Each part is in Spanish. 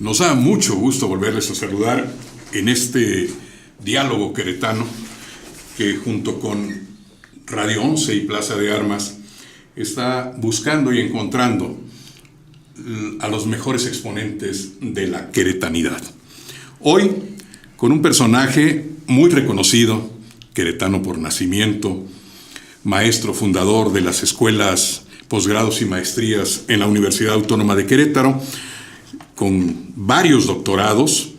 Nos da mucho gusto volverles a saludar en este diálogo queretano que junto con Radio 11 y Plaza de Armas está buscando y encontrando a los mejores exponentes de la queretanidad. Hoy, con un personaje muy reconocido, queretano por nacimiento, maestro fundador de las escuelas, posgrados y maestrías en la Universidad Autónoma de Querétaro, con varios doctorados,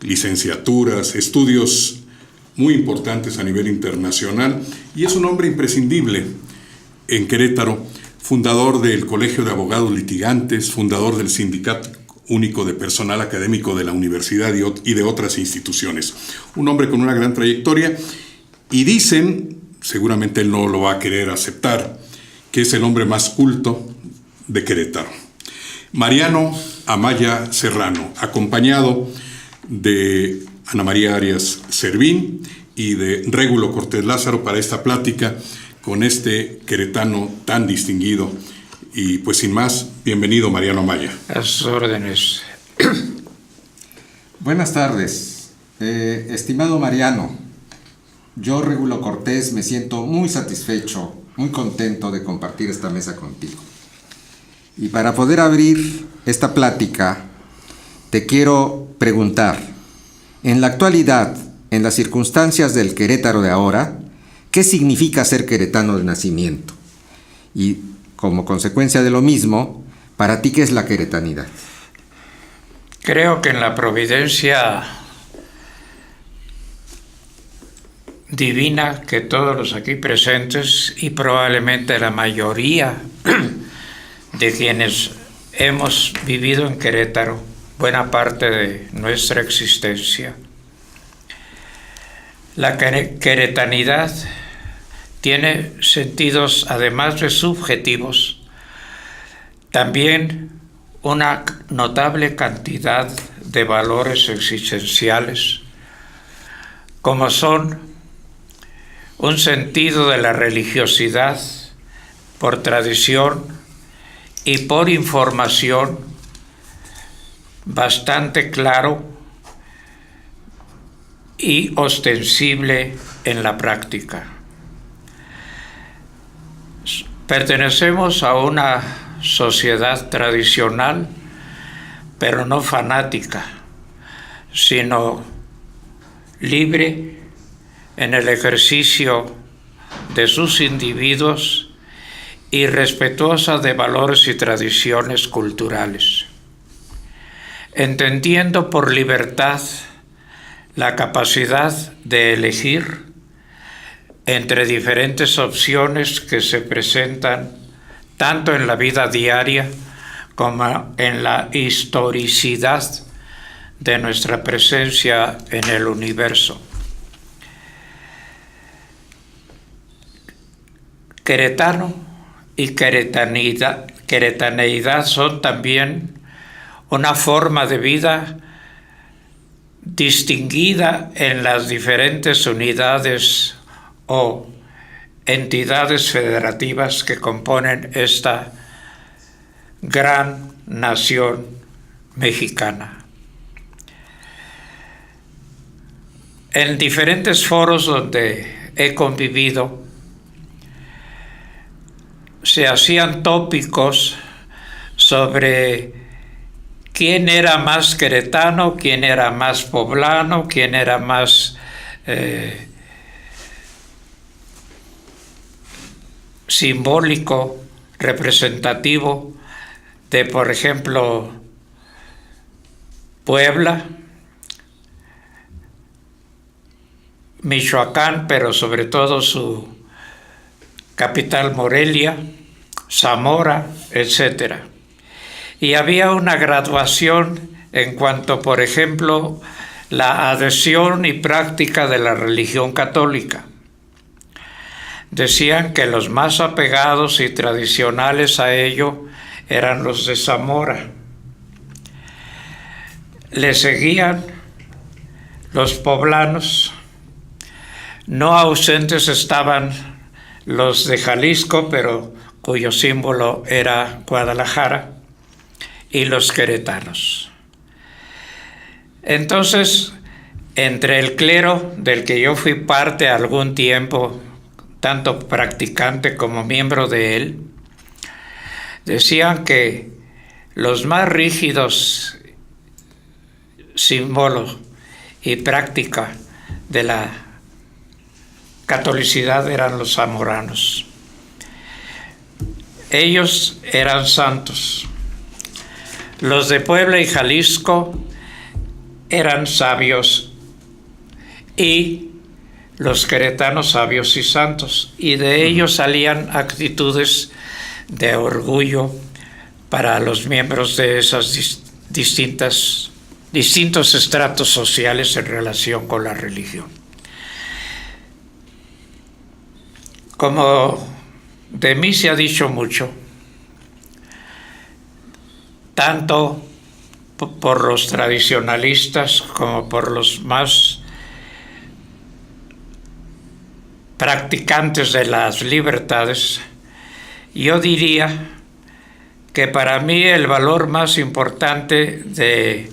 licenciaturas, estudios muy importantes a nivel internacional, y es un hombre imprescindible en Querétaro, fundador del Colegio de Abogados Litigantes, fundador del Sindicato Único de Personal Académico de la Universidad y de otras instituciones. Un hombre con una gran trayectoria, y dicen, seguramente él no lo va a querer aceptar, que es el hombre más culto de Querétaro. Mariano Amaya Serrano, acompañado de Ana María Arias Servín y de Régulo Cortés Lázaro para esta plática con este queretano tan distinguido. Y pues sin más, bienvenido Mariano Amaya. A sus órdenes. Buenas tardes. Estimado Mariano, yo, Régulo Cortés, me siento muy satisfecho, muy contento de compartir esta mesa contigo. Y para poder abrir esta plática, te quiero preguntar, en la actualidad, en las circunstancias del Querétaro de ahora, ¿qué significa ser queretano de nacimiento? Y como consecuencia de lo mismo, para ti, ¿qué es la queretanidad? Creo que en la providencia divina que todos los aquí presentes y probablemente la mayoría de quienes hemos vivido en Querétaro buena parte de nuestra existencia, la queretanidad tiene sentidos, además de subjetivos, también una notable cantidad de valores existenciales, como son un sentido de la religiosidad por tradición y por información bastante claro y ostensible en la práctica. Pertenecemos a una sociedad tradicional, pero no fanática, sino libre en el ejercicio de sus individuos y respetuosa de valores y tradiciones culturales, entendiendo por libertad la capacidad de elegir entre diferentes opciones que se presentan tanto en la vida diaria como en la historicidad de nuestra presencia en el universo. Queretano y queretaneidad son también una forma de vida distinguida en las diferentes unidades o entidades federativas que componen esta gran nación mexicana. En diferentes foros donde he convivido, se hacían tópicos sobre quién era más queretano, quién era más poblano, quién era más simbólico, representativo de, por ejemplo, Puebla, Michoacán, pero sobre todo su capital Morelia, Zamora, etc. Y había una graduación en cuanto, por ejemplo, la adhesión y práctica de la religión católica. Decían que los más apegados y tradicionales a ello eran los de Zamora. Le seguían los poblanos. No ausentes estaban los de Jalisco, pero cuyo símbolo era Guadalajara, y los queretanos. Entonces, entre el clero del que yo fui parte algún tiempo, tanto practicante como miembro de él, decían que los más rígidos símbolos y práctica de la catolicidad eran los zamoranos. Ellos eran santos. Los de Puebla y Jalisco eran sabios, y los queretanos sabios y santos, y de ellos salían actitudes de orgullo para los miembros de esas distintos estratos sociales en relación con la religión. Como de mí se ha dicho mucho, tanto por los tradicionalistas como por los más practicantes de las libertades, yo diría que para mí el valor más importante de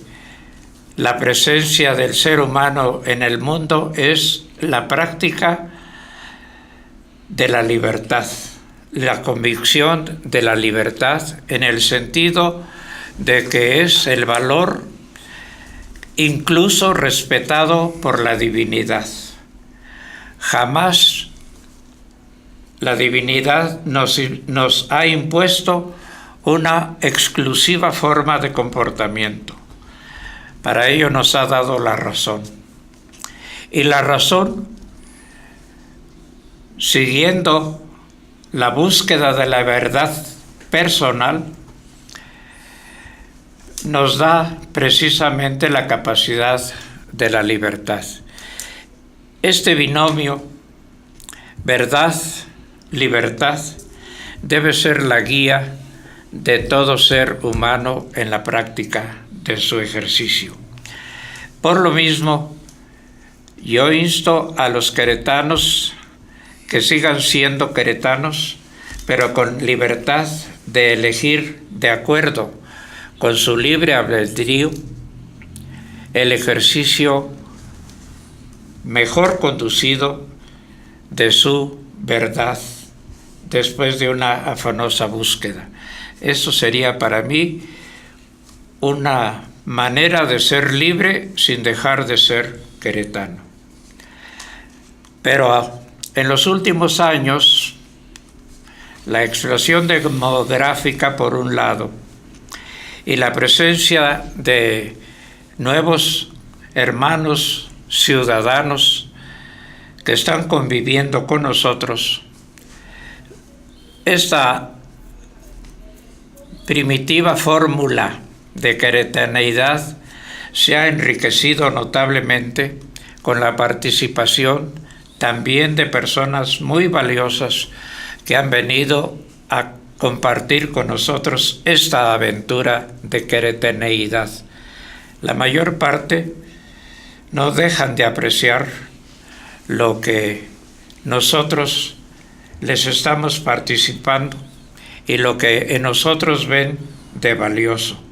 la presencia del ser humano en el mundo es la práctica de la libertad, la convicción de la libertad, en el sentido de que es el valor incluso respetado por la divinidad. Jamás la divinidad nos ha impuesto una exclusiva forma de comportamiento. Para ello nos ha dado la razón. Y la razón, siguiendo la búsqueda de la verdad personal, nos da precisamente la capacidad de la libertad. Este binomio, verdad-libertad, debe ser la guía de todo ser humano en la práctica de su ejercicio. Por lo mismo, yo insto a los queretanos que sigan siendo queretanos, pero con libertad de elegir de acuerdo con su libre albedrío el ejercicio mejor conducido de su verdad después de una afanosa búsqueda. Eso sería para mí una manera de ser libre sin dejar de ser queretano. Pero en los últimos años, la explosión demográfica por un lado y la presencia de nuevos hermanos ciudadanos que están conviviendo con nosotros, esta primitiva fórmula de queretaneidad se ha enriquecido notablemente con la participación también de personas muy valiosas que han venido a compartir con nosotros esta aventura de queretaneidad. La mayor parte no dejan de apreciar lo que nosotros les estamos participando y lo que en nosotros ven de valioso.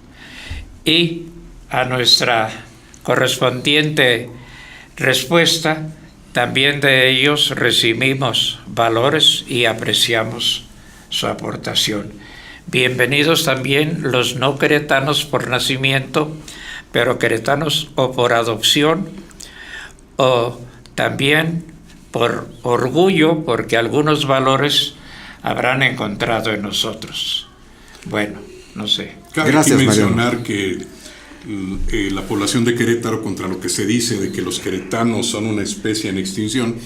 Y a nuestra correspondiente respuesta, también de ellos recibimos valores y apreciamos su aportación. Bienvenidos también los no queretanos por nacimiento, pero queretanos o por adopción, o también por orgullo, porque algunos valores habrán encontrado en nosotros. Bueno, no sé. Cabe aquí mencionar que la población de Querétaro, contra lo que se dice de que los queretanos son una especie en extinción,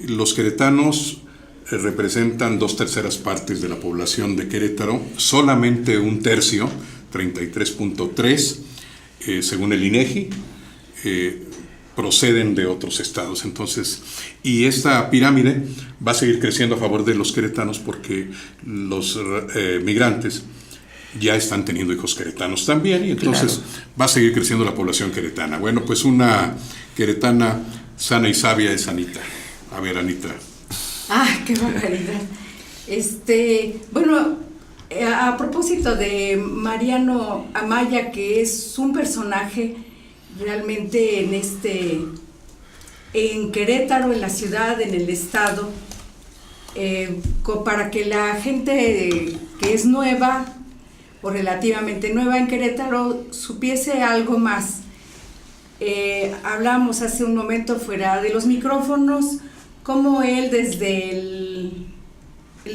los queretanos representan 2/3 partes de la población de Querétaro, solamente 1/3, 33.3, según el INEGI, proceden de otros estados. Entonces, y esta pirámide va a seguir creciendo a favor de los queretanos porque los migrantes ya están teniendo hijos queretanos también, y entonces claro, va a seguir creciendo la población queretana. Bueno, pues una queretana sana y sabia es Anita. A ver, Anita. ¡Ah, qué barbaridad! Bueno, a propósito de Mariano Amaya, que es un personaje, realmente en Querétaro, en la ciudad, en el estado, para que la gente que es nueva o relativamente nueva en Querétaro supiese algo más. Hablamos hace un momento fuera de los micrófonos, cómo él desde el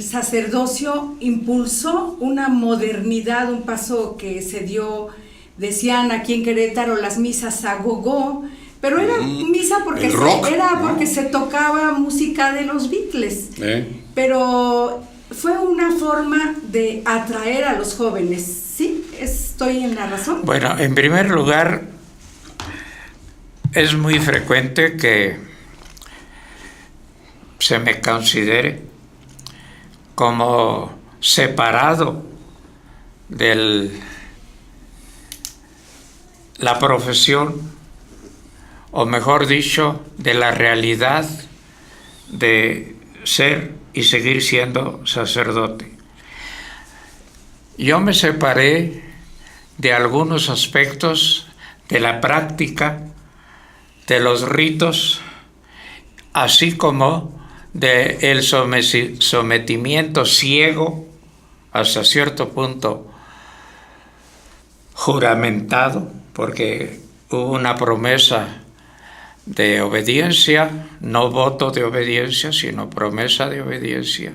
sacerdocio impulsó una modernidad, un paso que se dio, decían aquí en Querétaro, las misas a gogó, pero era misa porque se tocaba música de los Beatles, pero fue una forma de atraer a los jóvenes. ¿Sí? ¿Estoy en la razón? Bueno, en primer lugar, es muy frecuente que se me considere como separado de la profesión, o mejor dicho, de la realidad de ser y seguir siendo sacerdote. Yo me separé de algunos aspectos de la práctica, de los ritos, así como del sometimiento ciego, hasta cierto punto juramentado, porque hubo una promesa de obediencia, no voto de obediencia, sino promesa de obediencia,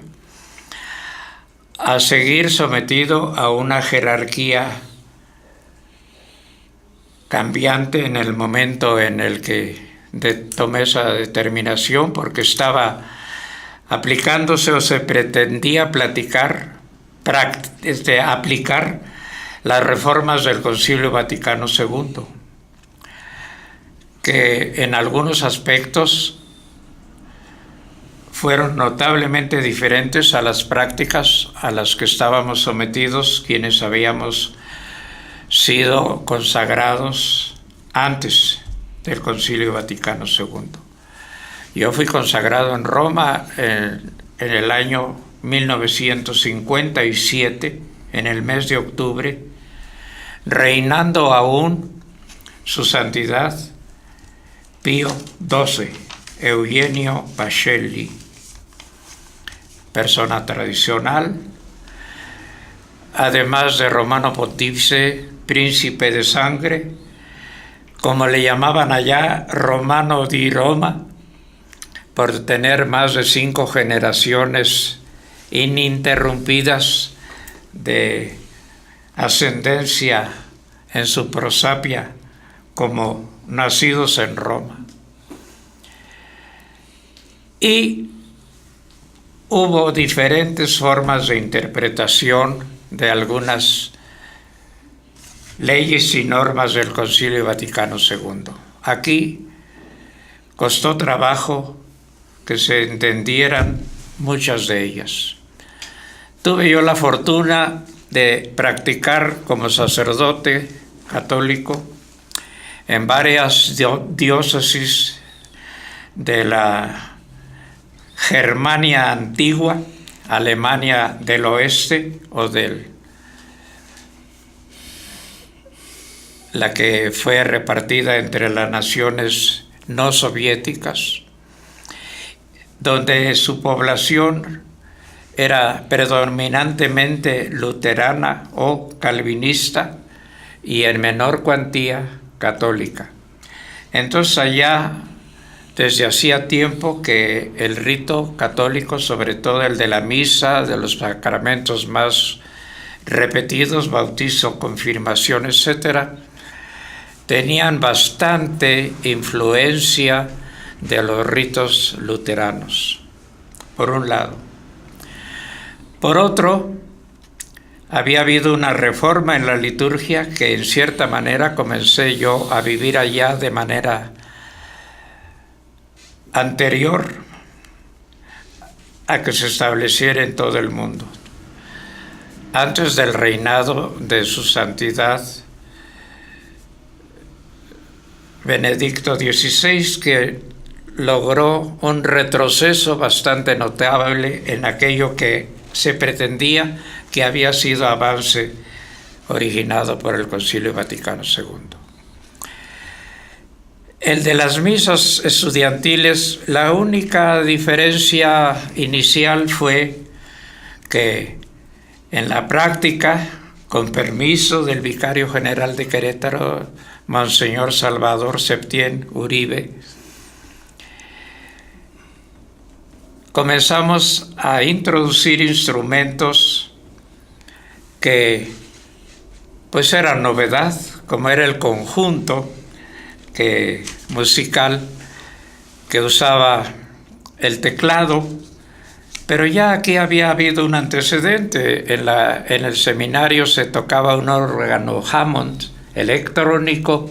a seguir sometido a una jerarquía cambiante en el momento en el que tomé esa determinación, porque estaba aplicándose o se pretendía aplicar las reformas del Concilio Vaticano II, que en algunos aspectos fueron notablemente diferentes a las prácticas a las que estábamos sometidos quienes habíamos sido consagrados antes del Concilio Vaticano II. Yo fui consagrado en Roma en el año 1957, en el mes de octubre, reinando aún su santidad Pío XII, Eugenio Pacelli, persona tradicional, además de Romano Pontífice, príncipe de sangre, como le llamaban allá, Romano di Roma, por tener más de 5 generaciones ininterrumpidas de ascendencia en su prosapia como nacidos en Roma. Y hubo diferentes formas de interpretación de algunas leyes y normas del Concilio Vaticano II. Aquí costó trabajo que se entendieran muchas de ellas. Tuve yo la fortuna de practicar como sacerdote católico en varias diócesis de la Germania antigua, Alemania del oeste o la que fue repartida entre las naciones no soviéticas, donde su población era predominantemente luterana o calvinista y en menor cuantía católica. Entonces allá, desde hacía tiempo que el rito católico, sobre todo el de la misa, de los sacramentos más repetidos, bautizo, confirmación, etc., tenían bastante influencia de los ritos luteranos, por un lado. Por otro, había habido una reforma en la liturgia que en cierta manera comencé yo a vivir allá de manera anterior a que se estableciera en todo el mundo. Antes del reinado de su santidad Benedicto XVI, que logró un retroceso bastante notable en aquello que se pretendía que había sido avance originado por el Concilio Vaticano II. El de las misas estudiantiles, la única diferencia inicial fue que en la práctica, con permiso del vicario general de Querétaro, Monseñor Salvador Septién Uribe, comenzamos a introducir instrumentos que pues eran novedad, como era el conjunto musical que usaba el teclado, pero ya aquí había habido un antecedente. En el seminario se tocaba un órgano Hammond electrónico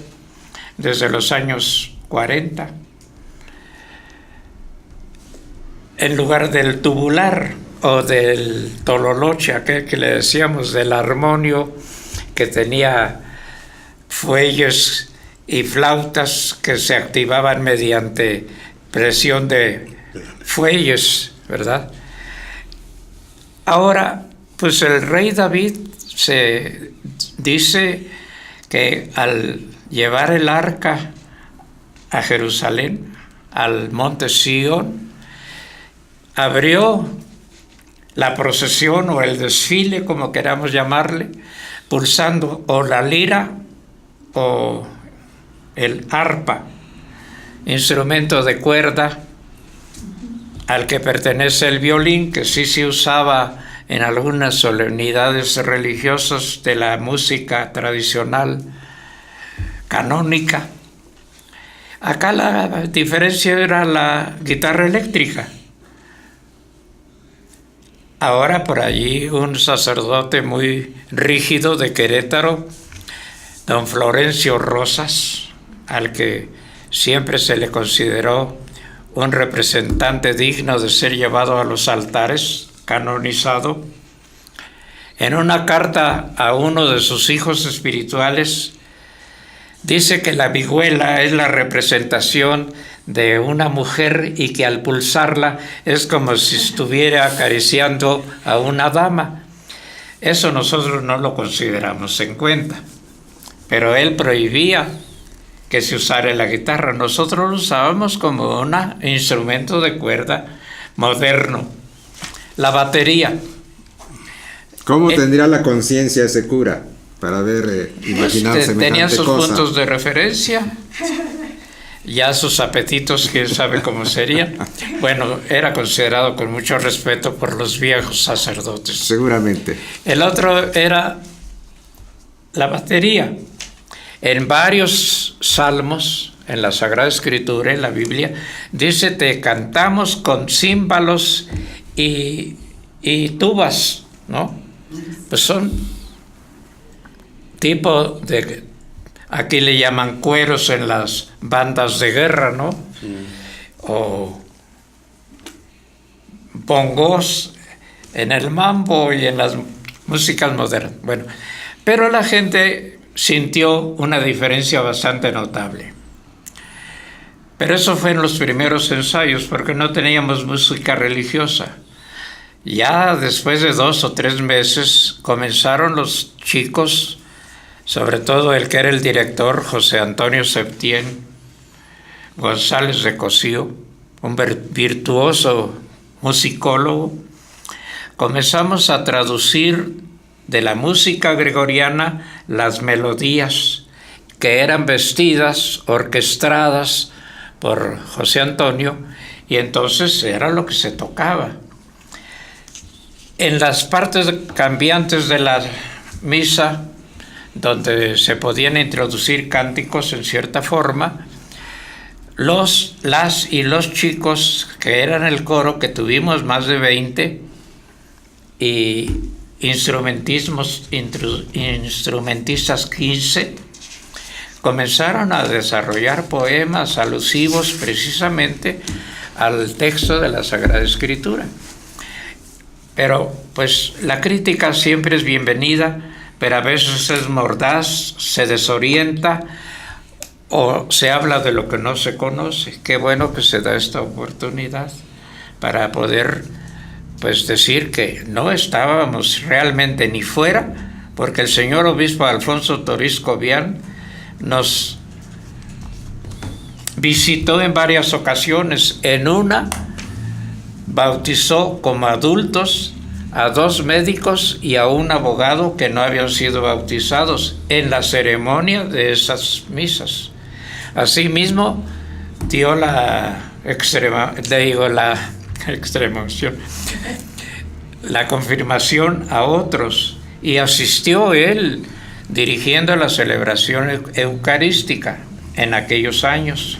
desde los años 40. En lugar del tubular o del tololoche, aquel que le decíamos, del armonio, que tenía fuelles y flautas que se activaban mediante presión de fuelles, ¿verdad? Ahora, pues el rey David se dice que al llevar el arca a Jerusalén, al monte Sión, abrió la procesión o el desfile, como queramos llamarle, pulsando o la lira o el arpa, instrumento de cuerda al que pertenece el violín, que sí se usaba en algunas solemnidades religiosas de la música tradicional canónica. Acá la diferencia era la guitarra eléctrica. Ahora por allí un sacerdote muy rígido de Querétaro, don Florencio Rosas, al que siempre se le consideró un representante digno de ser llevado a los altares, canonizado, en una carta a uno de sus hijos espirituales, dice que la vihuela es la representación de una mujer y que al pulsarla es como si estuviera acariciando a una dama. Eso nosotros no lo consideramos en cuenta, pero él prohibía que se usara la guitarra. Nosotros lo usábamos como un instrumento de cuerda moderno. La batería. ¿Cómo tendría la conciencia ese cura para haber imaginado semejante tenía sus cosa? puntos de referencia, ya sus apetitos, quién sabe cómo serían. Bueno, era considerado con mucho respeto por los viejos sacerdotes. Seguramente. El otro era la batería. En varios salmos, en la Sagrada Escritura, en la Biblia, dice: te cantamos con címbalos y tubas, ¿no? Pues son tipo de, aquí le llaman cueros en las bandas de guerra, ¿no? O bongos en el mambo y en las músicas modernas. Bueno, pero la gente sintió una diferencia bastante notable. Pero eso fue en los primeros ensayos, porque no teníamos música religiosa. Ya después de 2 o 3 meses comenzaron los chicos, sobre todo el que era el director, José Antonio Septién González de Cosío, un virtuoso musicólogo. Comenzamos a traducir de la música gregoriana las melodías que eran vestidas, orquestadas por José Antonio, y entonces era lo que se tocaba. En las partes cambiantes de la misa, donde se podían introducir cánticos en cierta forma, los chicos que eran el coro, que tuvimos más de 20, y instrumentistas 15, comenzaron a desarrollar poemas alusivos precisamente al texto de la Sagrada Escritura. Pero pues la crítica siempre es bienvenida, pero a veces es mordaz, se desorienta o se habla de lo que no se conoce. Qué bueno que se da esta oportunidad para poder pues decir que no estábamos realmente ni fuera, porque el señor obispo Alfonso Torisco Vián nos visitó en varias ocasiones. En una bautizó como adultos a 2 médicos y a un abogado que no habían sido bautizados en la ceremonia de esas misas. Asimismo, dio la confirmación a otros, y asistió él dirigiendo la celebración eucarística en aquellos años.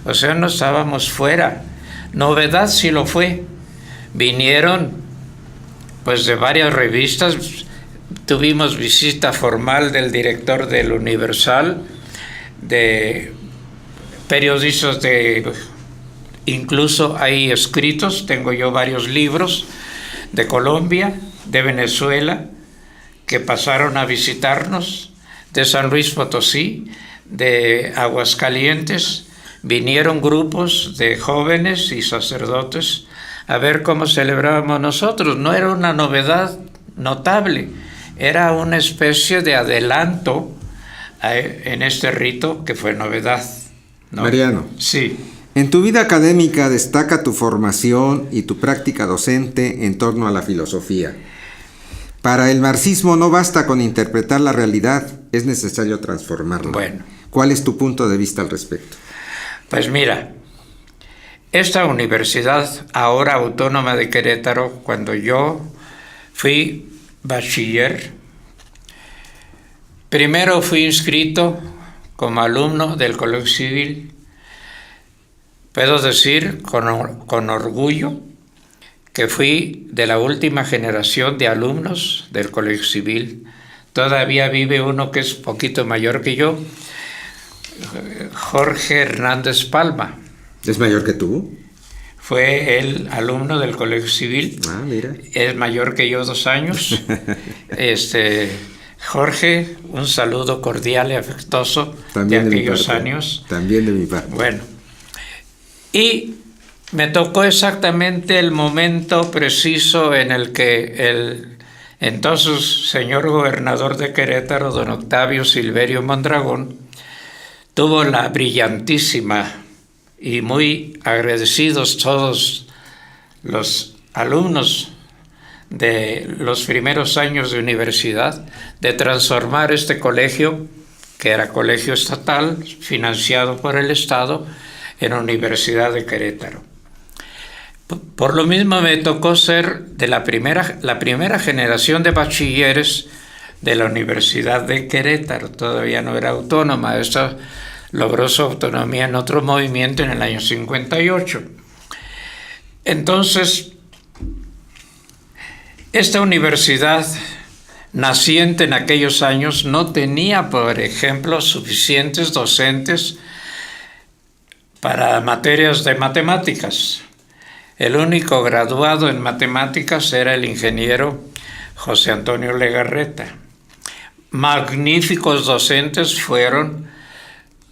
O sea, no estábamos fuera. Novedad sí lo fue. Vinieron pues de varias revistas, tuvimos visita formal del director del Universal, de periodistas incluso hay escritos, tengo yo varios libros, de Colombia, de Venezuela, que pasaron a visitarnos, de San Luis Potosí, de Aguascalientes. Vinieron grupos de jóvenes y sacerdotes a ver cómo celebrábamos nosotros. No era una novedad notable, era una especie de adelanto en este rito que fue novedad, ¿no? Mariano. Sí. En tu vida académica destaca tu formación y tu práctica docente en torno a la filosofía. Para el marxismo no basta con interpretar la realidad, es necesario transformarla. Bueno. ¿Cuál es tu punto de vista al respecto? Pues mira, esta universidad ahora autónoma de Querétaro, cuando yo fui bachiller, primero fui inscrito como alumno del Colegio Civil. Puedo decir con orgullo que fui de la última generación de alumnos del Colegio Civil. Todavía vive uno que es poquito mayor que yo, Jorge Hernández Palma. ¿Es mayor que tú? Fue el alumno del Colegio Civil. Ah, mira. Es mayor que yo 2 años. Jorge, un saludo cordial y afectuoso También de aquellos parte. años. También de mi parte. Bueno, y me tocó exactamente el momento preciso en el que el entonces señor gobernador de Querétaro, don Octavio Silverio Mondragón, tuvo la brillantísima, y muy agradecidos todos los alumnos de los primeros años de universidad, de transformar este colegio, que era colegio estatal, financiado por el Estado, en Universidad de Querétaro. Por lo mismo me tocó ser de la primera generación de bachilleres de la Universidad de Querétaro. Todavía no era autónoma. Esta logró su autonomía en otro movimiento en el año 58. Entonces, esta universidad naciente en aquellos años no tenía, por ejemplo, suficientes docentes para materias de matemáticas. El único graduado en matemáticas era el ingeniero José Antonio Legarreta. Magníficos docentes fueron,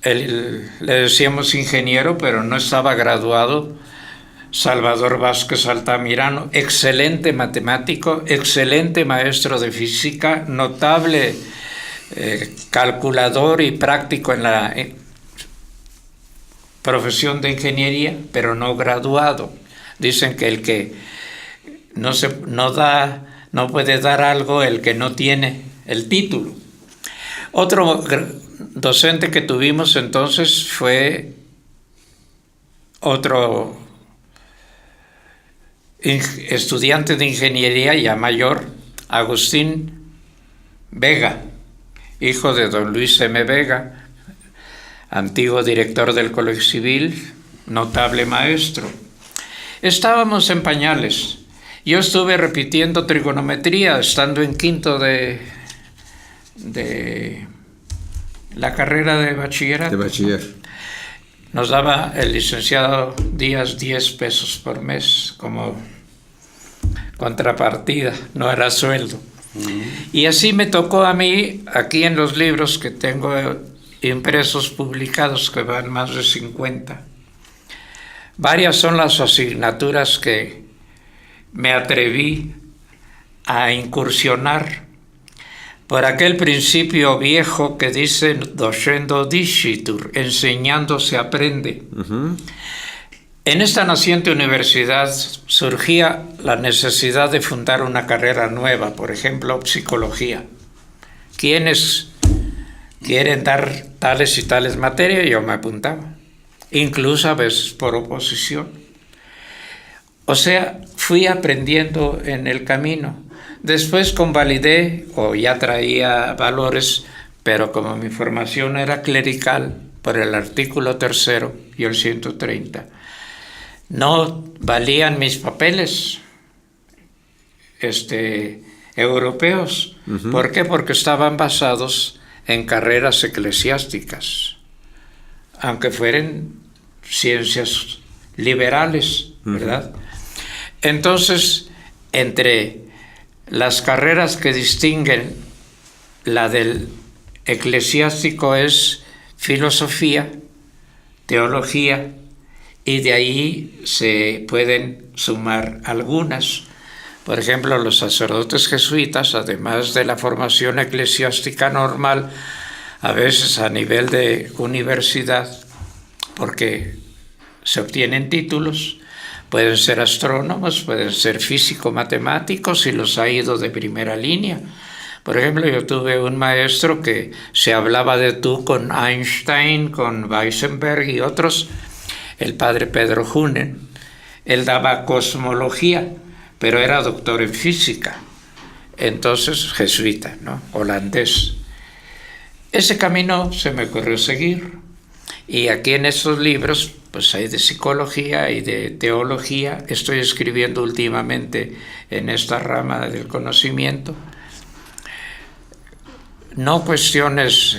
le decíamos ingeniero, pero no estaba graduado, Salvador Vázquez Altamirano, excelente matemático, excelente maestro de física, notable calculador y práctico en la profesión de ingeniería, pero no graduado. Dicen que el que no puede dar algo el que no tiene el título. Otro docente que tuvimos entonces fue otro estudiante de ingeniería ya mayor, Agustín Vega, hijo de don Luis M. Vega, antiguo director del Colegio Civil, notable maestro. Estábamos en pañales. Yo estuve repitiendo trigonometría estando en quinto de la carrera de bachillerato. De bachiller. Nos daba el licenciado Díaz 10 pesos por mes como contrapartida, no era sueldo. Y así me tocó a mí, aquí en los libros que tengo impresos, publicados, que van más de 50. Varias son las asignaturas que me atreví a incursionar. por aquel principio viejo que dice docendo dicitur, enseñando se aprende. En esta naciente universidad surgía la necesidad de fundar una carrera nueva, por ejemplo, psicología. ¿Quiénes quieren dar tales y tales materias? Yo me apuntaba, incluso a veces por oposición. O sea, fui aprendiendo en el camino. Después convalidé, o ya traía valores, pero como mi formación era clerical, por el artículo 3 y el 130, no valían mis papeles europeos. ¿Por qué? Porque estaban basados en carreras eclesiásticas, aunque fueran ciencias liberales, ¿verdad? Entonces, entre las carreras que distinguen, la del eclesiástico es filosofía, teología, y de ahí se pueden sumar algunas. Por ejemplo, los sacerdotes jesuitas, además de la formación eclesiástica normal, a veces a nivel de universidad, porque se obtienen títulos, pueden ser astrónomos, pueden ser físico-matemáticos, y los ha ido de primera línea. Por ejemplo, yo tuve un maestro que se hablaba de tú con Einstein, con Heisenberg y otros, el padre Pedro Junen. Él daba cosmología, pero era doctor en física, entonces jesuita, ¿no? Holandés. Ese camino se me ocurrió seguir, y aquí en estos libros pues hay de psicología y de teología. Estoy escribiendo últimamente en esta rama del conocimiento, no cuestiones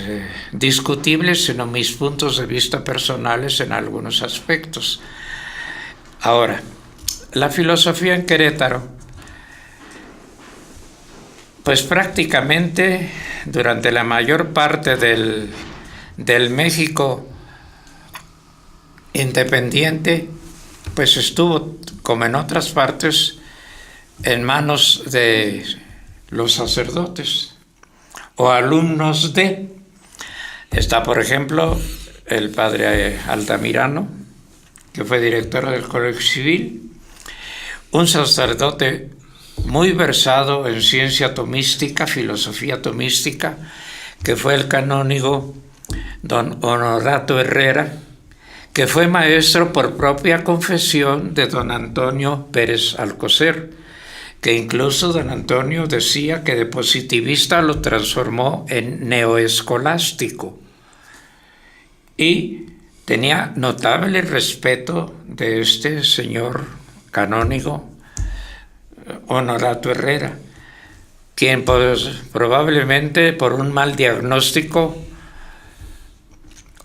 discutibles, sino mis puntos de vista personales en algunos aspectos. Ahora, la filosofía en Querétaro, pues prácticamente durante la mayor parte del México independiente, pues estuvo, como en otras partes, en manos de los sacerdotes o alumnos de. Está, por ejemplo, el padre Altamirano, que fue director del Colegio Civil, un sacerdote muy versado en ciencia tomística, filosofía tomística, que fue el canónigo don Honorato Herrera, que fue maestro por propia confesión de don Antonio Pérez Alcocer, que incluso don Antonio decía que de positivista lo transformó en neoescolástico, y tenía notable respeto de este señor canónigo Honorato Herrera, quien pues, probablemente por un mal diagnóstico,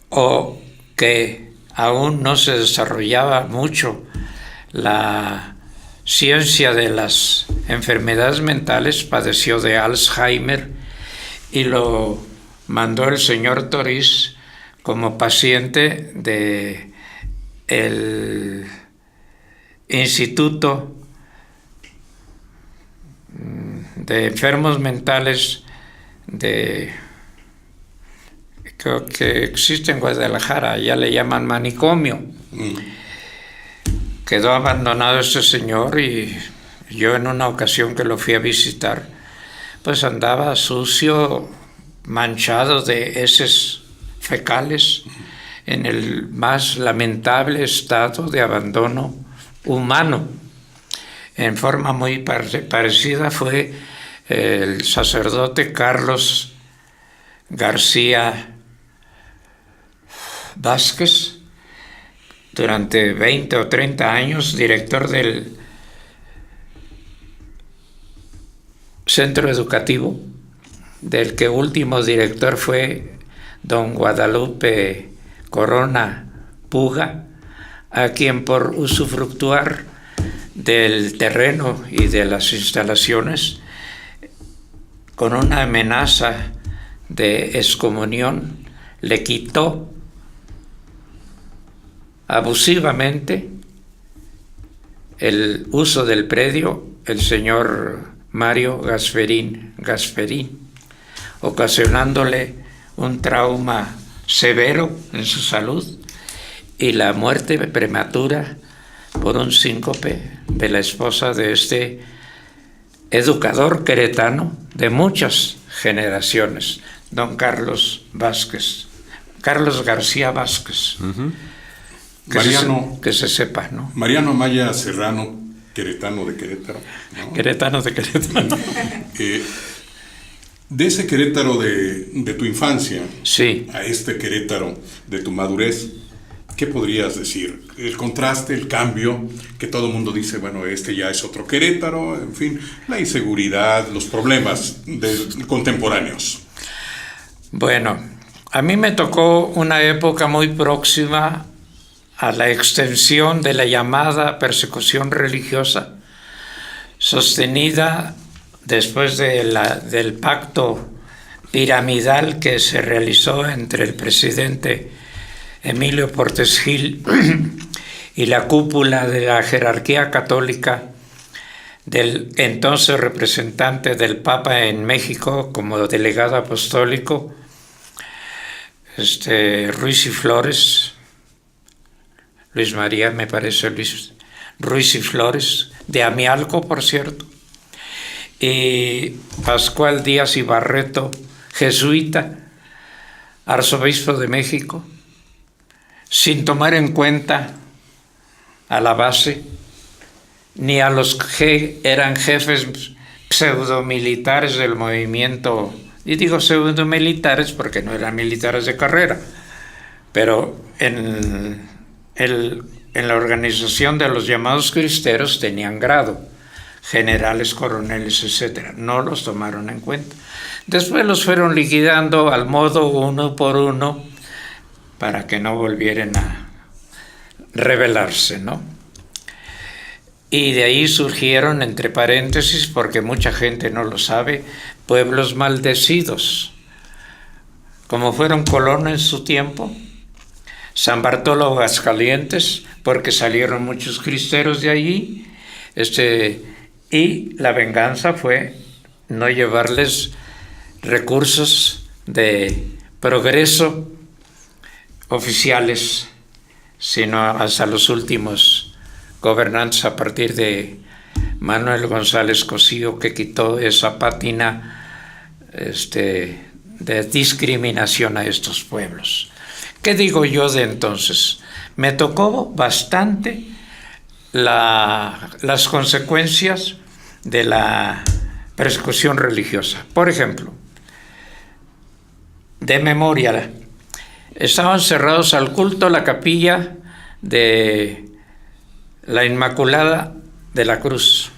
o que aún no se desarrollaba mucho la ciencia de las enfermedades mentales, padeció de Alzheimer, y lo mandó el señor Toriz como paciente de el Instituto de Enfermos Mentales creo que existe en Guadalajara, ya le llaman manicomio. Quedó abandonado este señor, y yo en una ocasión que lo fui a visitar, pues andaba sucio, manchado de heces fecales, en el más lamentable estado de abandono humano. En forma muy parecida fue el sacerdote Carlos García Vázquez, durante 20 o 30 años director del centro educativo, del que último director fue don Guadalupe Corona Puga, a quien por usufructuar del terreno y de las instalaciones, con una amenaza de excomunión, le quitó abusivamente el uso del predio el señor Mario Gasperín. ocasionándole un trauma severo en su salud y la muerte prematura por un síncope de la esposa de este educador queretano de muchas generaciones, don Carlos García Vázquez. Mariano, que se sepa, ¿no? Mariano Amaya Serrano, queretano de Querétaro, ¿no? Queretano de Querétaro. De ese Querétaro de tu infancia, Sí. a este Querétaro de tu madurez, ¿qué podrías decir? El contraste, el cambio, que todo el mundo dice, bueno, este ya es otro Querétaro, en fin, la inseguridad, los problemas contemporáneos. Bueno, a mí me tocó una época muy próxima a la extensión de la llamada persecución religiosa, sostenida después del pacto piramidal que se realizó entre el presidente Emilio Portes Gil y la cúpula de la jerarquía católica del entonces representante del Papa en México como delegado apostólico, Ruiz y Flores, Luis María, me parece, Ruiz y Flores, de Amialco, por cierto, y Pascual Díaz y Barreto, jesuita, arzobispo de México, sin tomar en cuenta a la base, ni a los que eran jefes pseudomilitares del movimiento, y digo pseudomilitares porque no eran militares de carrera, pero en la organización de los llamados cristeros tenían grado, generales, coroneles, etc. No los tomaron en cuenta. Después los fueron liquidando al modo uno por uno para que no volvieran a rebelarse, ¿no? Y de ahí surgieron, entre paréntesis, porque mucha gente no lo sabe, pueblos maldecidos, como fueron Colón en su tiempo, San Bartolo Aguascalientes, porque salieron muchos cristeros de allí, y la venganza fue no llevarles recursos de progreso oficiales, sino hasta los últimos gobernantes a partir de Manuel González Cosío, que quitó esa pátina de discriminación a estos pueblos. ¿Qué digo yo de entonces? Me tocó bastante las consecuencias de la persecución religiosa. Por ejemplo, de memoria, estaban cerrados al culto la capilla de la Inmaculada de la Cruz.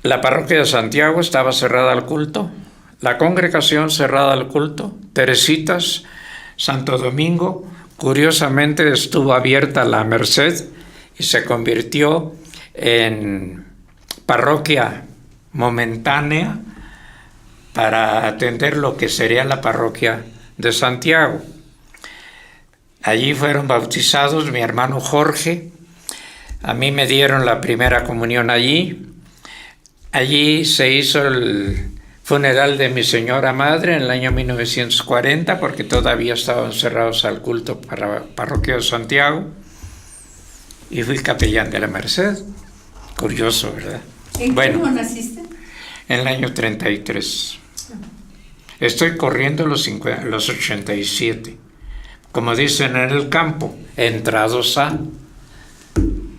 La parroquia de Santiago estaba cerrada al culto, la congregación cerrada al culto, Teresitas, Santo Domingo, curiosamente estuvo abierta la Merced y se convirtió en parroquia momentánea para atender lo que sería la parroquia de Santiago. Allí fueron bautizados mi hermano Jorge, a mí me dieron la primera comunión allí. Allí se hizo el funeral de mi señora madre en el año 1940, porque todavía estaban cerrados al culto para la parroquia de Santiago, y fui capellán de la Merced. Curioso, ¿verdad? ¿En qué año naciste? En el año 33. Estoy corriendo los 87. Como dicen en el campo, entrados a...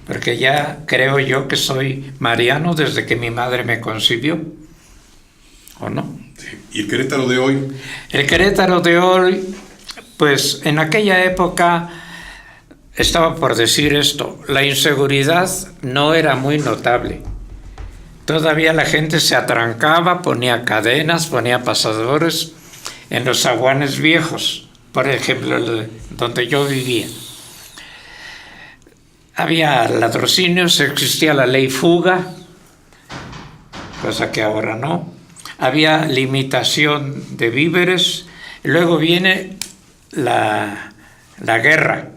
Porque ya creo yo que soy mariano desde que mi madre me concibió. ¿O no? Sí. ¿Y el Querétaro de hoy? El Querétaro de hoy, pues en aquella época, estaba por decir esto, la inseguridad no era muy notable. Todavía la gente se atrancaba, ponía cadenas, ponía pasadores en los zaguanes viejos, por ejemplo, donde yo vivía. Había latrocinios, existía la ley fuga, cosa que ahora no. Había limitación de víveres. Luego viene la guerra,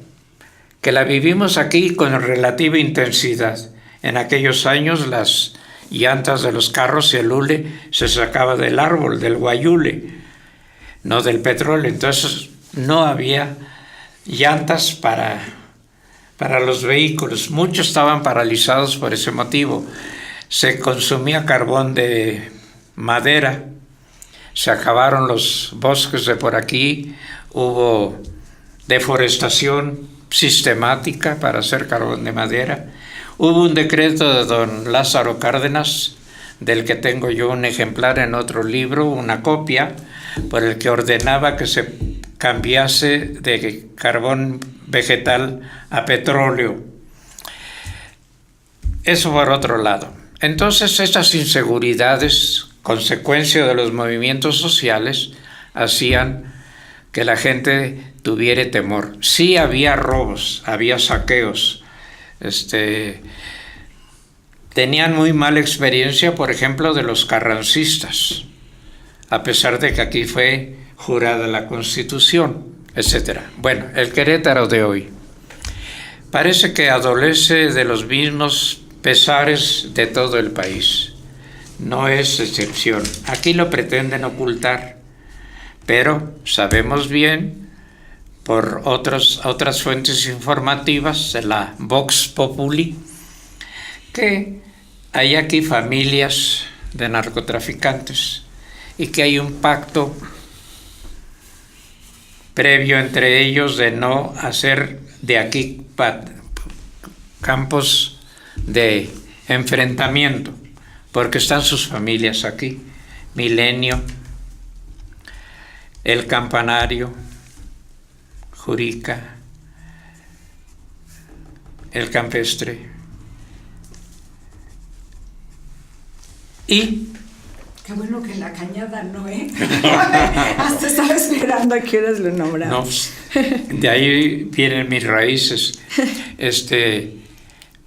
que la vivimos aquí con relativa intensidad. En aquellos años las llantas de los carros y el hule se sacaba del árbol, del guayule, no del petróleo. Entonces no había llantas para los vehículos. Muchos estaban paralizados por ese motivo. Se consumía carbón de madera, se acabaron los bosques de por aquí, hubo deforestación sistemática para hacer carbón de madera. Hubo un decreto de don Lázaro Cárdenas, del que tengo yo un ejemplar en otro libro, una copia, por el que ordenaba que se cambiase de carbón vegetal a petróleo. Eso por otro lado. Entonces, estas inseguridades, consecuencia de los movimientos sociales, hacían que la gente tuviera temor. Sí había robos, había saqueos. Tenían muy mala experiencia, por ejemplo, de los carrancistas, a pesar de que aquí fue jurada la Constitución, etc. Bueno, el Querétaro de hoy parece que adolece de los mismos pesares de todo el país. No es excepción. Aquí lo pretenden ocultar, pero sabemos bien por otras fuentes informativas de la Vox Populi que hay aquí familias de narcotraficantes y que hay un pacto previo entre ellos de no hacer de aquí campos de enfrentamiento, porque están sus familias aquí: Milenio, El Campanario, Jurica, El Campestre. Y qué bueno que la Cañada no, hasta estaba esperando a qué horas lo nombraba. No, de ahí vienen mis raíces.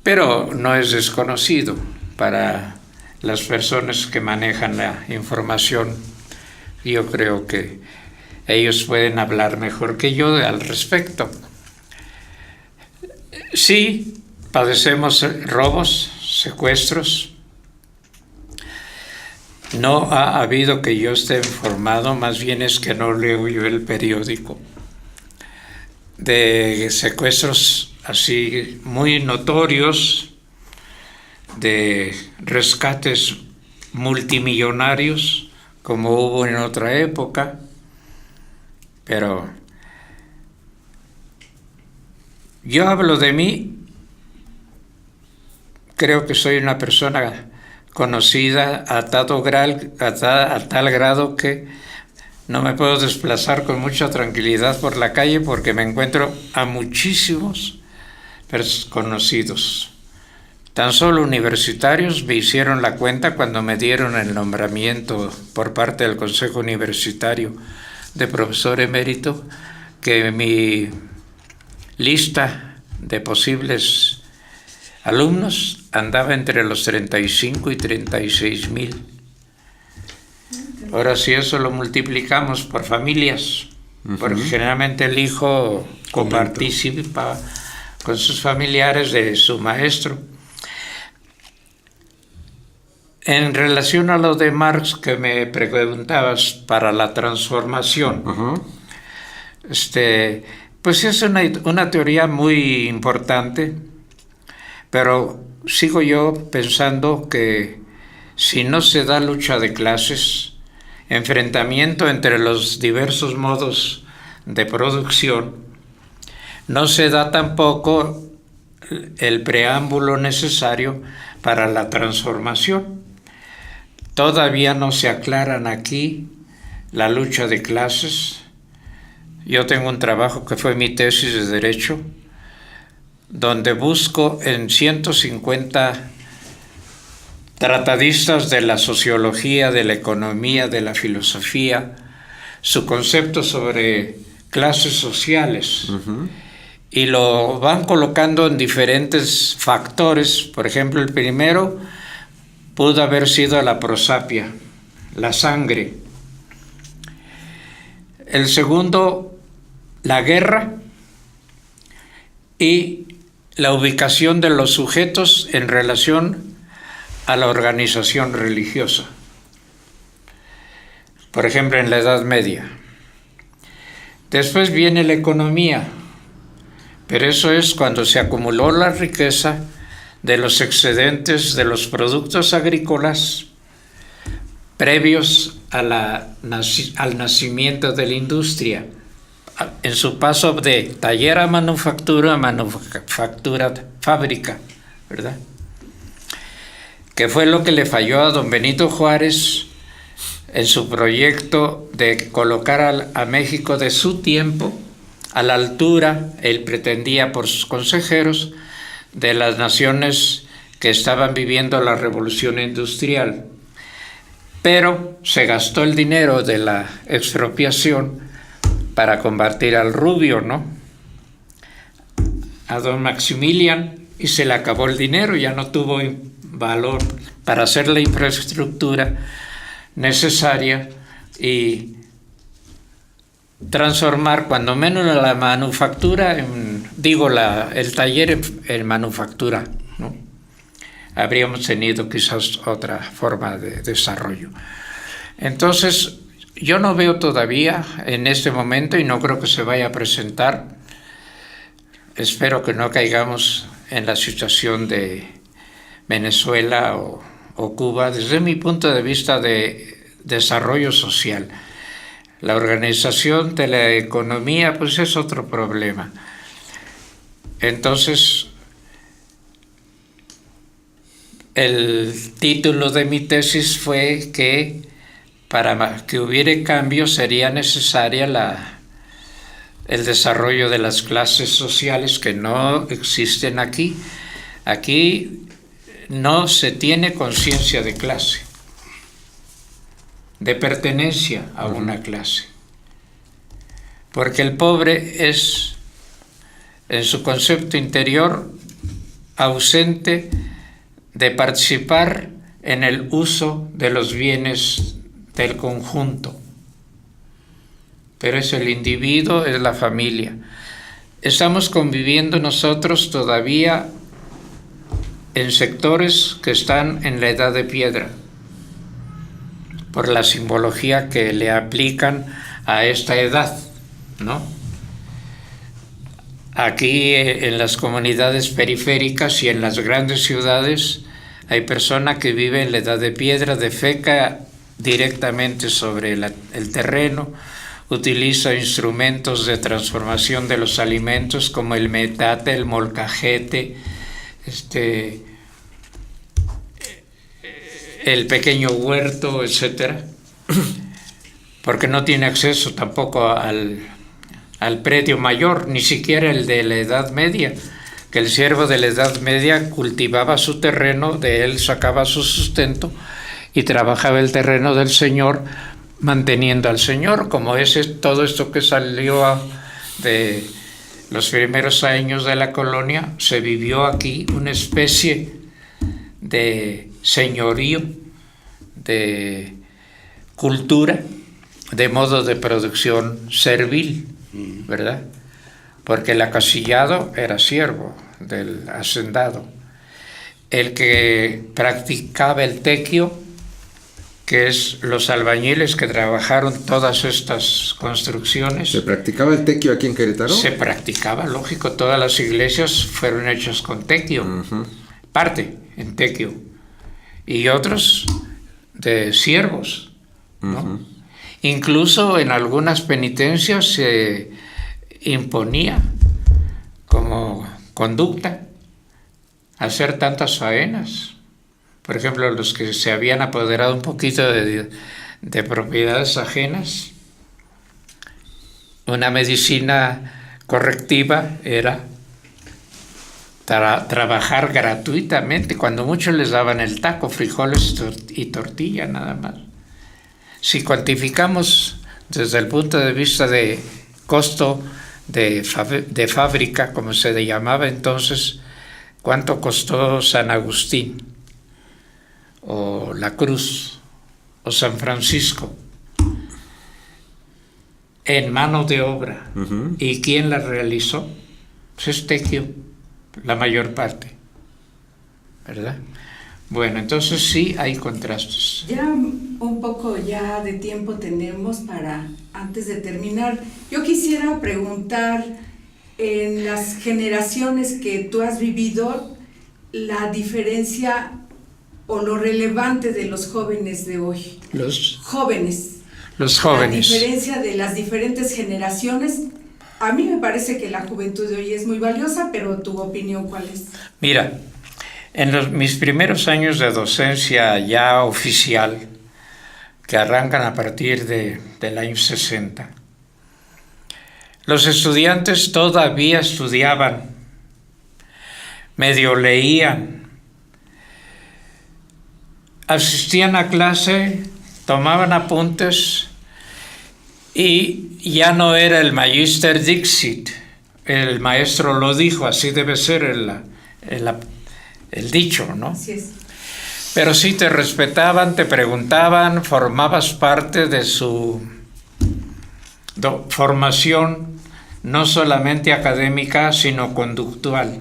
Pero no es desconocido para las personas que manejan la información. Yo creo que ellos pueden hablar mejor que yo al respecto. Sí, padecemos robos, secuestros. No ha habido que yo esté informado, más bien es que no leo yo el periódico, de secuestros así muy notorios, de rescates multimillonarios como hubo en otra época, pero yo hablo de mí, creo que soy una persona conocida a tal grado que no me puedo desplazar con mucha tranquilidad por la calle porque me encuentro a muchísimos conocidos. Tan solo universitarios me hicieron la cuenta cuando me dieron el nombramiento por parte del Consejo Universitario de profesor emérito, que mi lista de posibles alumnos andaba entre los 35 y 36 mil. Ahora, si eso lo multiplicamos por familias, porque generalmente el hijo coparticipa con sus familiares de su maestro. En relación a lo de Marx que me preguntabas para la transformación, pues es una teoría muy importante, pero sigo yo pensando que si no se da lucha de clases, enfrentamiento entre los diversos modos de producción, no se da tampoco el preámbulo necesario para la transformación. Todavía no se aclaran aquí la lucha de clases. Yo tengo un trabajo que fue mi tesis de Derecho, donde busco en 150 tratadistas de la sociología, de la economía, de la filosofía, su concepto sobre clases sociales. Y lo van colocando en diferentes factores. Por ejemplo, el primero pudo haber sido la prosapia, la sangre. El segundo, la guerra y la ubicación de los sujetos en relación a la organización religiosa. Por ejemplo, en la Edad Media. Después viene la economía, pero eso es cuando se acumuló la riqueza de los excedentes de los productos agrícolas previos al nacimiento de la industria, en su paso de taller a manufactura fábrica, ¿verdad? Que fue lo que le falló a don Benito Juárez en su proyecto de colocar a México de su tiempo a la altura, él pretendía por sus consejeros, de las naciones que estaban viviendo la revolución industrial. Pero se gastó el dinero de la expropiación para combatir al Rubio, ¿no? A don Maximilian, y se le acabó el dinero, ya no tuvo valor para hacer la infraestructura necesaria y transformar cuando menos la manufactura, el taller en manufactura, ¿no? Habríamos tenido quizás otra forma de desarrollo. Entonces, yo no veo todavía en este momento, y no creo que se vaya a presentar, espero que no caigamos en la situación de Venezuela o Cuba, desde mi punto de vista de desarrollo social. La organización de la economía, pues es otro problema. Entonces, el título de mi tesis fue que para que hubiera cambio sería necesaria el desarrollo de las clases sociales que no existen aquí. Aquí no se tiene conciencia de clase, de pertenencia a una clase, porque el pobre es, en su concepto interior, ausente de participar en el uso de los bienes del conjunto. Pero es el individuo, es la familia. Estamos conviviendo nosotros todavía en sectores que están en la edad de piedra, por la simbología que le aplican a esta edad, ¿no? Aquí en las comunidades periféricas y en las grandes ciudades hay personas que viven en la edad de piedra, defeca directamente sobre el terreno, utiliza instrumentos de transformación de los alimentos como el metate, el molcajete, el pequeño huerto, etcétera, porque no tiene acceso tampoco al predio mayor, ni siquiera el de la Edad Media, que el siervo de la Edad Media cultivaba su terreno, de él sacaba su sustento y trabajaba el terreno del Señor, manteniendo al Señor, como todo esto que salió de los primeros años de la colonia. Se vivió aquí una especie de señorío, de cultura, de modo de producción servil, ¿verdad? Porque el acasillado era siervo del hacendado. El que practicaba el tequio, que es los albañiles que trabajaron todas estas construcciones. ¿Se practicaba el tequio aquí en Querétaro? Se practicaba, lógico, todas las iglesias fueron hechas con tequio, parte en tequio, y otros de siervos, ¿no? Incluso en algunas penitencias se imponía como conducta hacer tantas faenas. Por ejemplo, los que se habían apoderado un poquito de propiedades ajenas, una medicina correctiva era trabajar gratuitamente, cuando muchos les daban el taco, frijoles y tortilla nada más. Si cuantificamos desde el punto de vista de costo de fábrica, como se le llamaba entonces, ¿cuánto costó San Agustín? O La Cruz, o San Francisco, en mano de obra. ¿Y quién la realizó? Pues es tequio, la mayor parte, ¿verdad? Bueno, entonces sí hay contrastes. Ya un poco ya de tiempo tenemos para, antes de terminar, yo quisiera preguntar, en las generaciones que tú has vivido, la diferencia o lo relevante de los jóvenes de hoy. Los Jóvenes. jóvenes. La diferencia de las diferentes generaciones. A mí me parece que la juventud de hoy es muy valiosa, pero ¿tu opinión cuál es? Mira, en mis primeros años de docencia ya oficial, que arrancan a partir del año 60, los estudiantes todavía estudiaban, medio leían, asistían a clase, tomaban apuntes y ya no era el Magister Dixit, el maestro lo dijo, así debe ser el dicho, ¿no? Así es. Pero sí te respetaban, te preguntaban, formabas parte de su formación, no solamente académica, sino conductual.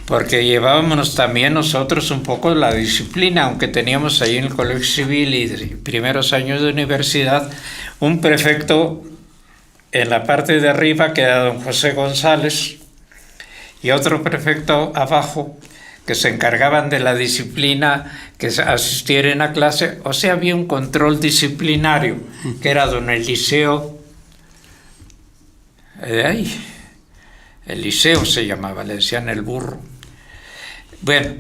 Porque llevábamos también nosotros un poco la disciplina, aunque teníamos ahí en el Colegio Civil y primeros años de universidad, un prefecto en la parte de arriba, que era don José González, y otro prefecto abajo, que se encargaban de la disciplina, que asistieran a clase. O sea, había un control disciplinario, que era don Eliseo, Eliseo se llamaba, le decían el burro. Bueno,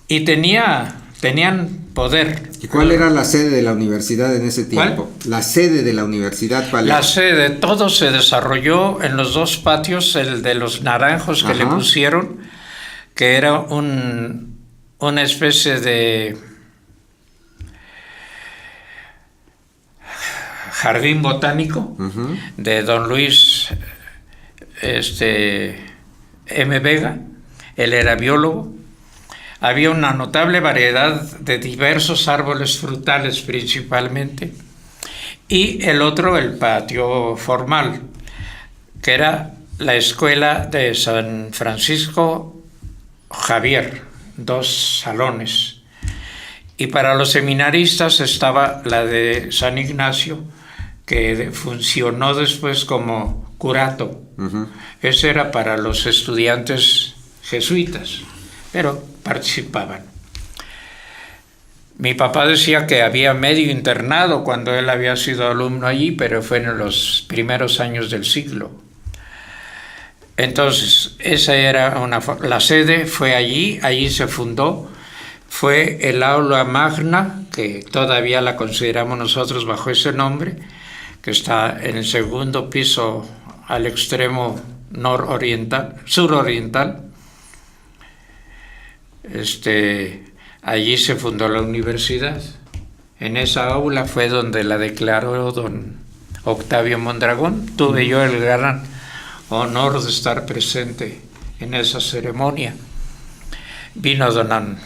y tenían poder. ¿Y cuál era la sede de la universidad en ese tiempo? ¿Cuál? La sede de la universidad, ¿cuál La era? sede, todo se desarrolló en los dos patios, el de los naranjos que le pusieron, que era una especie de jardín botánico de don Luis M. Vega. Él era biólogo. Había una notable variedad de diversos árboles frutales principalmente, y el otro, el patio formal, que era la escuela de San Francisco Javier, 2 salones, y para los seminaristas estaba la de San Ignacio, que funcionó después como curato. Ese era para los estudiantes jesuitas, pero participaban. Mi papá decía que había medio internado cuando él había sido alumno allí, pero fue en los primeros años del siglo. Entonces, esa era la sede, fue allí se fundó, fue el aula magna, que todavía la consideramos nosotros bajo ese nombre, que está en el segundo piso al extremo suroriental. Allí se fundó la universidad. En esa aula fue donde la declaró don Octavio Mondragón. Tuve yo el gran honor de estar presente en esa ceremonia. Vino don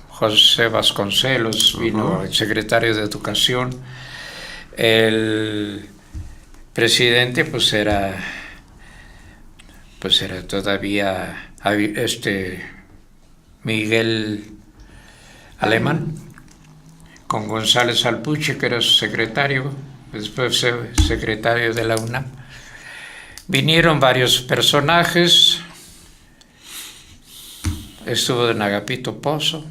José Vasconcelos, vino el secretario de Educación. El presidente pues era todavía Miguel Alemán, con González Alpuche, que era su secretario, después secretario de la UNAM. Vinieron varios personajes, estuvo don Agapito Pozo,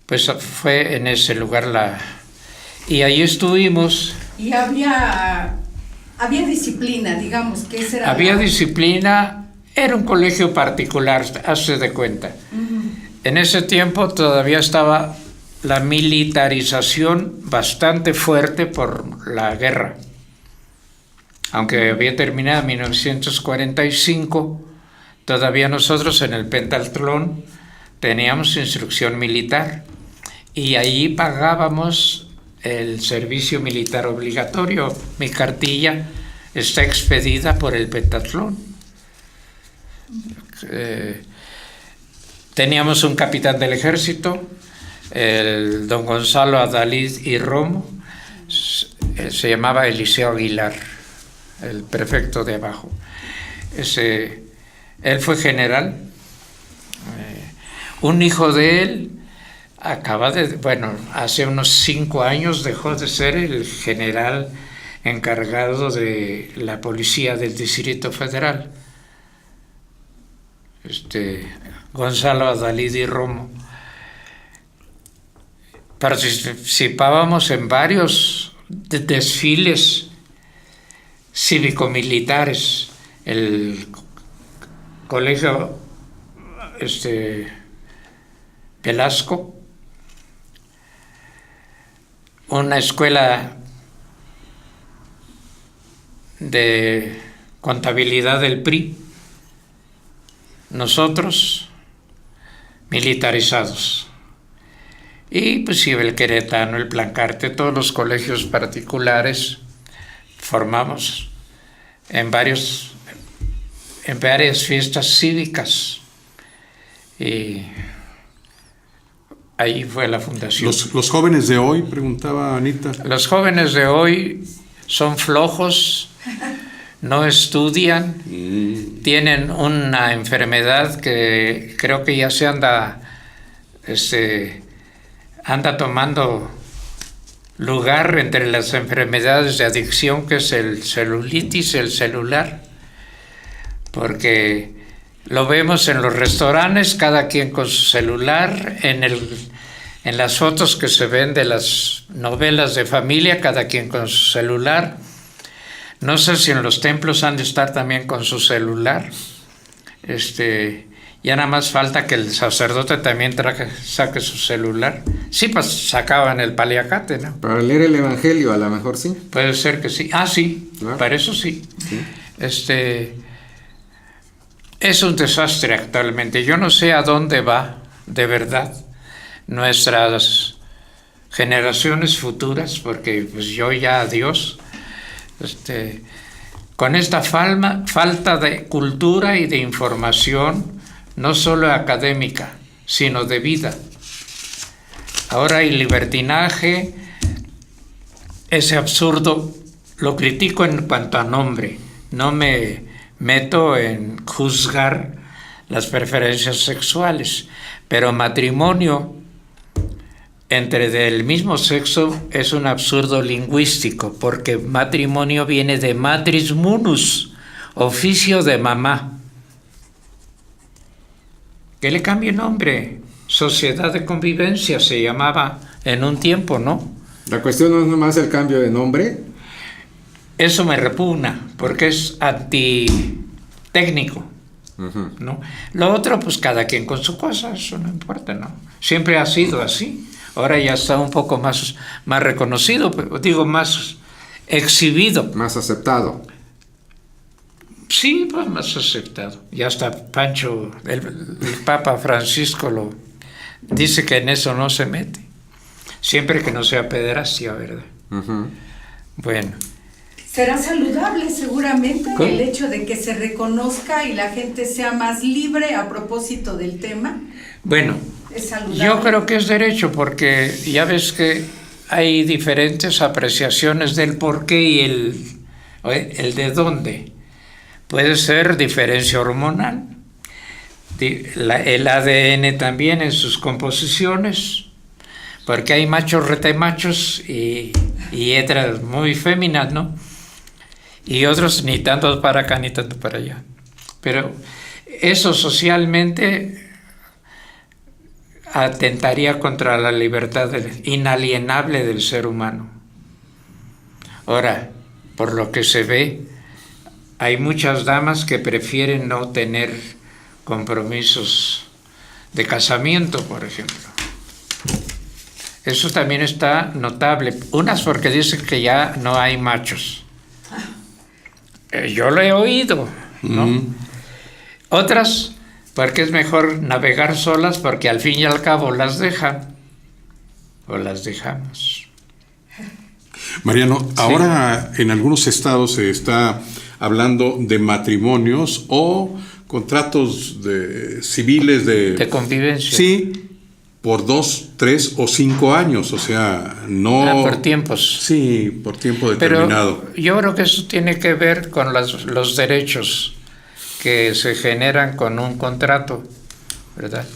pues fue en ese lugar y ahí estuvimos. Y había disciplina, digamos, que esa era Había disciplina, era un colegio particular, hazte de cuenta. En ese tiempo todavía estaba la militarización bastante fuerte por la guerra. Aunque había terminado en 1945, todavía nosotros en el pentatlón teníamos instrucción militar y allí pagábamos el servicio militar obligatorio. Mi cartilla está expedida por el pentatlón. Teníamos un capitán del ejército, el don Gonzalo Adalid y Romo, se llamaba Eliseo Aguilar, el prefecto de abajo. Él fue general. Un hijo de él hace unos 5 años dejó de ser el general encargado de la policía del Distrito Federal. Gonzalo Adalidi Romo. Participábamos en varios desfiles cívico-militares. El colegio Velasco, una escuela de contabilidad del PRI, nosotros militarizados. Y pues sí, el Queretano, el Plancarte, todos los colegios particulares formamos en varias fiestas cívicas. Y ahí fue la fundación. Los jóvenes de hoy, preguntaba Anita. Los jóvenes de hoy son flojos, no estudian, tienen una enfermedad que creo que ya se anda tomando lugar entre las enfermedades de adicción, que es el celulitis, el celular, porque lo vemos en los restaurantes, cada quien con su celular, en las fotos que se ven de las novelas de familia, cada quien con su celular. No sé si en los templos han de estar también con su celular. Ya nada más falta que el sacerdote también saque su celular. Sí, pues sacaban el paliacate, ¿no? Para leer el Evangelio, a lo mejor sí. Puede ser que sí. Ah, sí, claro. Para eso sí. Es un desastre actualmente. Yo no sé a dónde va, de verdad, nuestras generaciones futuras, porque pues yo ya adiós, con esta falta de cultura y de información, no solo académica, sino de vida. Ahora hay libertinaje, ese absurdo, lo critico en cuanto a nombre, no me meto en juzgar las preferencias sexuales, pero matrimonio entre del mismo sexo es un absurdo lingüístico, porque matrimonio viene de matris munus, oficio de mamá. Que le cambie nombre, sociedad de convivencia se llamaba en un tiempo, ¿no? La cuestión no es nomás el cambio de nombre. Eso me repugna, porque es antitécnico, ¿no? Lo otro, pues cada quien con su cosa, eso no importa, ¿no? Siempre ha sido así. Ahora ya está un poco más reconocido, digo, más exhibido. Más aceptado. Sí, pues más aceptado. Ya hasta Pancho, el Papa Francisco dice que en eso no se mete. Siempre que no sea pederastia, ¿verdad? Bueno. Será saludable seguramente ¿Cómo? El hecho de que se reconozca y la gente sea más libre a propósito del tema. Bueno, Es saludable. yo creo que es derecho, porque ya ves que hay diferentes apreciaciones del por qué y el de dónde. Puede ser diferencia hormonal, el ADN también en sus composiciones, porque hay machos retemachos y hembras muy féminas, ¿no? Y otros ni tanto para acá ni tanto para allá. Pero eso socialmente atentaría contra la libertad inalienable del ser humano. Ahora, por lo que se ve, hay muchas damas que prefieren no tener compromisos de casamiento, por ejemplo. Eso también está notable. Unas porque dicen que ya no hay machos. Yo lo he oído, ¿no? Otras porque es mejor navegar solas, porque al fin y al cabo las dejan o las dejamos. Mariano, ahora en algunos estados se está hablando de matrimonios o contratos civiles de convivencia. Sí, por 2, 3 o 5 años, o sea, no... por tiempos. Sí, por tiempo determinado. Pero yo creo que eso tiene que ver con los derechos que se generan con un contrato, ¿verdad?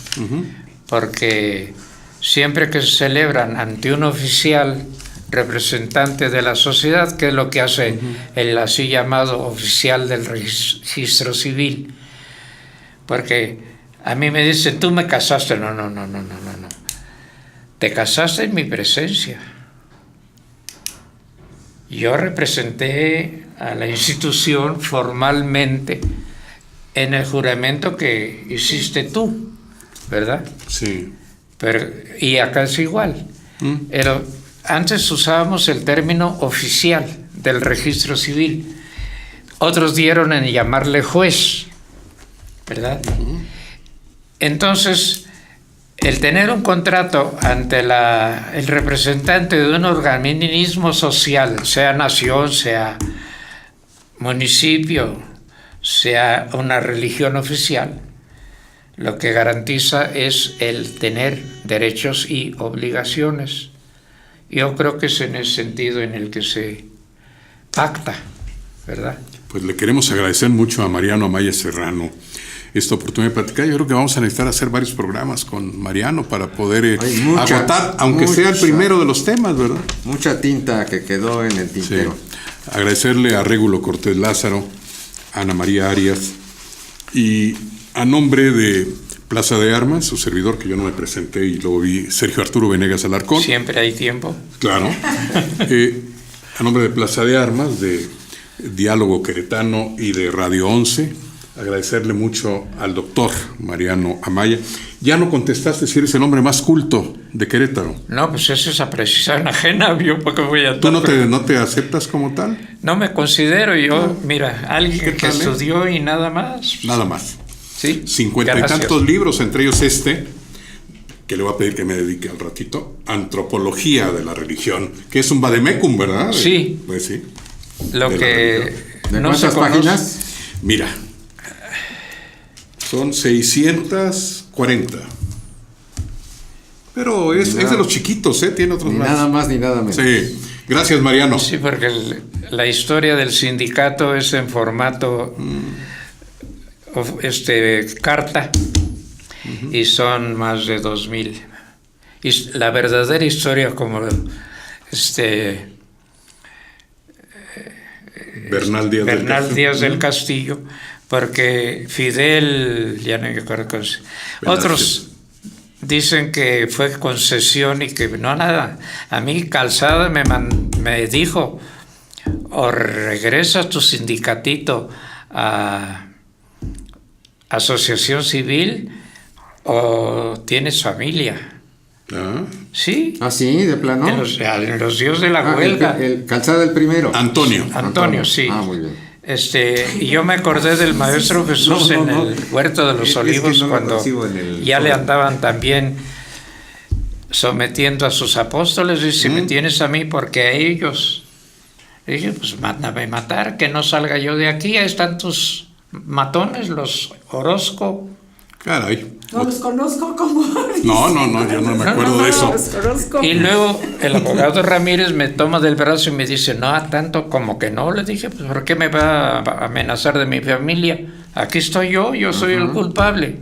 Porque siempre que se celebran ante un oficial representante de la sociedad, que es lo que hace el así llamado oficial del registro civil, porque a mí me dicen, tú me casaste, no, te casaste en mi presencia. Yo representé a la institución formalmente en el juramento que hiciste tú, ¿verdad? Sí. Y acá es igual. Pero antes usábamos el término oficial del registro civil. Otros dieron en llamarle juez, ¿verdad? Entonces, el tener un contrato ante el representante de un organismo social, sea nación, sea municipio, sea una religión oficial, lo que garantiza es el tener derechos y obligaciones. Yo creo que es en ese sentido en el que se pacta, ¿verdad? Pues le queremos agradecer mucho a Mariano Amaya Serrano esta oportunidad de platicar. Yo creo que vamos a necesitar hacer varios programas con Mariano para poder agotar, aunque sea el primero de los temas, ¿verdad? Mucha tinta que quedó en el tintero. Sí. Agradecerle a Régulo Cortés Lázaro, a Ana María Arias, y a nombre de Plaza de Armas, su servidor, que yo no me presenté y luego vi, Sergio Arturo Venegas Alarcón. Siempre hay tiempo. Claro. A nombre de Plaza de Armas, de Diálogo Queretano y de Radio 11, agradecerle mucho al doctor Mariano Amaya. Ya no contestaste si eres el hombre más culto de Querétaro. No, pues eso es apreciación ajena, yo porque voy a... ¿Tú no te aceptas como tal? No me considero yo, mira, alguien que tal, estudió y nada más. Nada más. Sí. 50 y tantos libros, entre ellos que le voy a pedir que me dedique al ratito, Antropología de la Religión, que es un vademecum, ¿verdad? Sí. Pues sí. Lo que ¿De no se cuántas conoce. páginas? Mira, son 640. Pero es de los chiquitos, tiene otros Ni más. nada más ni nada menos. Sí. Gracias, Mariano. Sí, porque la historia del sindicato es en formato carta y son más de 2000. Y la verdadera historia como Bernal Díaz del Castillo, porque Fidel, ya no me acuerdo, otros dicen que fue concesión y que no nada. A mí Calzada me dijo, o regresas tu sindicatito a asociación civil o tienes familia. Ah. Sí. Ah, sí, de plano. En los días de la huelga. El Calzada el primero. Antonio, sí. Ah, muy bien. Y yo me acordé del Maestro Jesús en el Huerto de los Olivos, cuando ya le andaban también sometiendo a sus apóstoles, y si me tienes a mí, porque a ellos. Dije, pues mándame matar, que no salga yo de aquí, ahí están tus matones, los Orozco. Caray. No los conozco como... No, yo no me acuerdo de eso. Los conozco. Y luego el abogado Ramírez me toma del brazo y me dice, no, tanto como que no. Le dije, pues ¿por qué me va a amenazar de mi familia? Aquí estoy yo soy el culpable.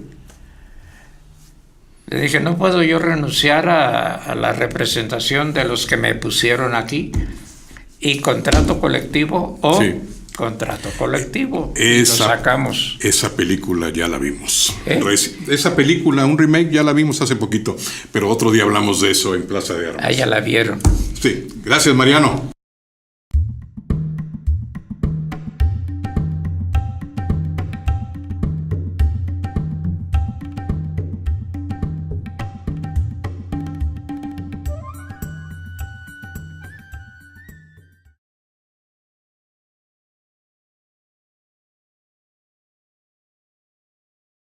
Le dije, no puedo yo renunciar a la representación de los que me pusieron aquí. Y contrato colectivo o contrato colectivo. Lo sacamos. Esa película ya la vimos. Esa película, un remake, ya la vimos hace poquito. Pero otro día hablamos de eso en Plaza de Armas. Ah, ya la vieron. Sí. Gracias, Mariano.